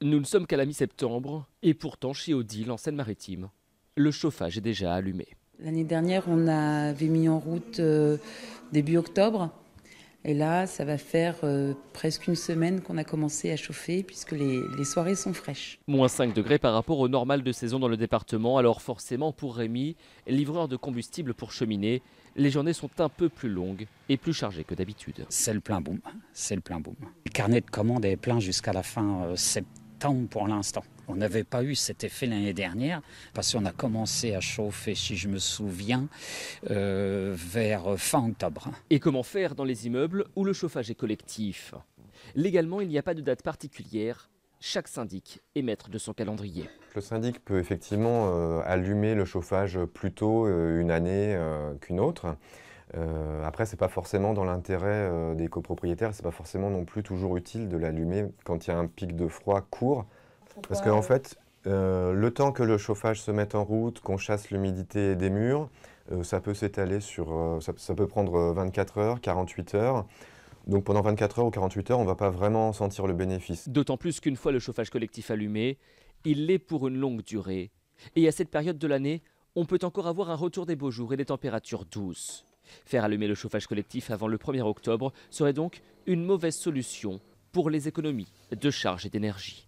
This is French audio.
Nous ne sommes qu'à la mi-septembre et pourtant chez Odile, en Seine-Maritime, le chauffage est déjà allumé. L'année dernière, on avait mis en route début octobre. Et là, ça va faire presque une semaine qu'on a commencé à chauffer puisque les soirées sont fraîches. Moins 5 degrés par rapport au normal de saison dans le département. Alors forcément pour Rémi, livreur de combustible pour cheminée, les journées sont un peu plus longues et plus chargées que d'habitude. C'est le plein boom, c'est le plein boom. Le carnet de commandes est plein jusqu'à la fin septembre pour l'instant. On n'avait pas eu cet effet l'année dernière parce qu'on a commencé à chauffer, si je me souviens, vers fin octobre. Et comment faire dans les immeubles où le chauffage est collectif? Légalement, il n'y a pas de date particulière. Chaque syndic est maître de son calendrier. Le syndic peut effectivement allumer le chauffage plus tôt une année qu'une autre. Après, c'est pas forcément dans l'intérêt des copropriétaires, c'est pas forcément non plus toujours utile de l'allumer quand il y a un pic de froid court. Parce qu'en fait, le temps que le chauffage se mette en route, qu'on chasse l'humidité des murs, ça peut s'étaler sur... ça peut prendre 24 heures, 48 heures. Donc pendant 24 heures ou 48 heures, on ne va pas vraiment sentir le bénéfice. D'autant plus qu'une fois le chauffage collectif allumé, il l'est pour une longue durée. Et à cette période de l'année, on peut encore avoir un retour des beaux jours et des températures douces. Faire allumer le chauffage collectif avant le 1er octobre serait donc une mauvaise solution pour les économies de charges et d'énergie.